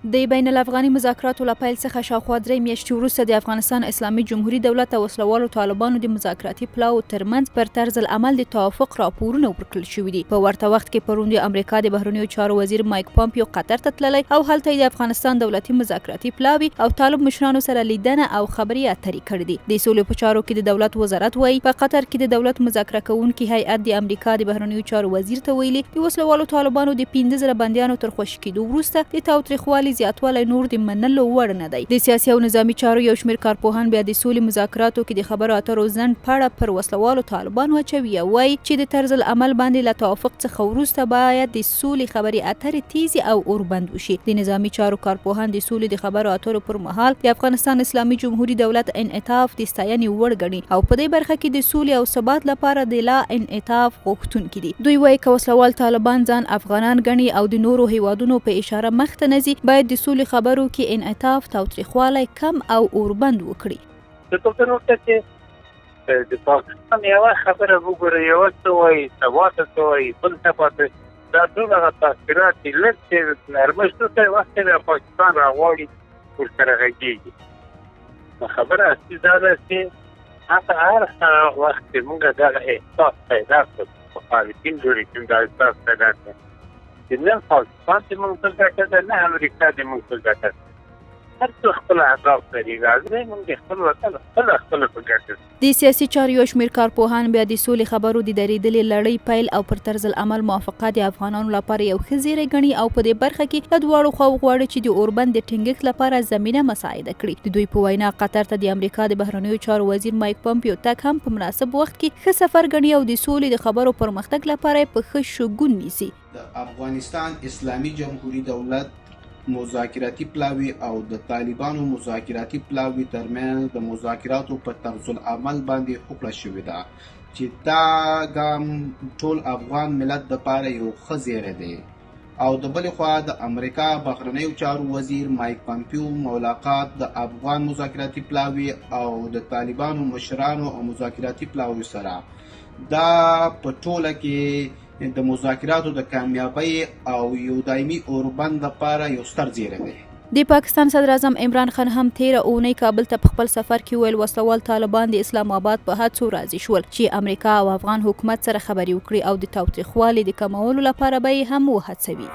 د بین الافغاني مذاکراتو له پیل څخه شاوخوا 3 میاشتې وروسته د افغانستان اسلامي جمهوریت دولت او وسلوالو طالبانو د مذاکراتي پلاو ترمنځ پر طرز العمل د توافق راپورونه ورکړل شوي دي. په ورته وخت کې پرون د امریکا د بهرنیو چارو وزیر مایک پامپیو قطر ته تللی او هلته د افغانستان دولتي مذاکراتي پلاوي او طالب مشرانو سره لیدنه او خبري اترې کړې دي. د سولې په چارو کې د دولت وزارت وایي په قطر کې د دولت مذاکره کوونکي هیئت د امریکا د بهرنیو چارو وزیر ته ویلي د وسلوالو طالبانو د 15,000 بندیانو تر خوشي کېدو وروسته د تاوتریخوالي زیاتوالی نور د منلو وړ نه دی. د سیاسي او نظامي چارو یو شمېر کارپوهان بیا د سولې مذاکراتو کې د خبرو اترو ځنډ پاړه پر وسلوالو طالبانو اچوي او وایي چې د طرز العمل باندې له توافق څخه وروسته باید د سولې خبرې اترې تیزې او اوربند وشي. د نظامي چارو کارپوهان د سولې د خبرو اترو پر مهال د افغانستان اسلامي جمهوریت دولت انعطاف د ستاینې وړ ګڼي او په دې برخه کې د سولې او ثبات لپاره د لا انعطاف غوښتونکي دي. دوی وایي که وسلوال طالبان ځان افغانان ګڼي او د نورو هیوادونو په اشاره مخ ته نه ځي باید د سولې خبرو کې انعطاف تاوتریخوالی کم او اوربند وکړي. د پښتنو ته د پاکستان یوه خبره وګوره، یوه څه وایي، سبا ته وایي، بل ته پاتې دا ټول هغه تاثیرات دي. لږ چې نرمښت وکړي وخت د پاکستان راغواړي ورسره غږېږي. نو خبره اصلي دا ده چې هغه وخت چې موږ دغه احساس پیدا کړو، مخالفین جوړې کړو، دا احساس پیدا کړو چې نه پاکستان د موږ څه ګټه ده، نه امریکا د موږ څه ګټه ده. هر څه خپل اهداف لري، راځي موږ خپل وطن خپل په ګټه. د سیاسي چارو یو شمېر کارپوهان بیا د سولې خبرو د درېدلې لړۍ پیل او پر طرز العمل موافقه د افغانانو لپاره یو ښه زیری ګڼي او په دې برخه کې له دواړو خواو غواړي چې د اوربند د ټینګښت لپاره زمینه مساعده کړي. د دوی په وینا قطر ته د امریکا د بهرنیو چارو وزیر مایک پامپیو تګ هم په مناسب وخت کې ښه سفر ګڼي او د سولې د خبرو پرمختګ لپاره په ښه شګون نیسي. د افغانستان اسلامي جمهوریت دولت مذاکراتي پلاوي او د طالبانو مذاکراتي پلاوي ترمنځ د مذاکراتو په طرز العمل باندې هوکړه شوې ده چې دا ګام ټول افغان ملت دپاره یو ښه زیری دی. او د بلې خوا د امریکا بهرنیو چارو وزیر مایک پامپیو ملاقات د افغان مذاکراتي پلاوي او د طالبانو مشرانو او مذاکراتي پلاوي سره دا په ټوله کې د مذاکراتو د کامیابی او یو دایمي اوربند لپاره یو ستر زیری دی. د پاکستان صدر اعظم عمران خان هم تیره اونۍ کابل ته په خپل سفر کې ویل وسلوال طالبان د اسلام آباد په هڅو راضي شول چې امریکا او افغان حکومت سره خبرې وکړي او د تاوتریخوالي د کمولو لپاره به یې هم وهڅوي.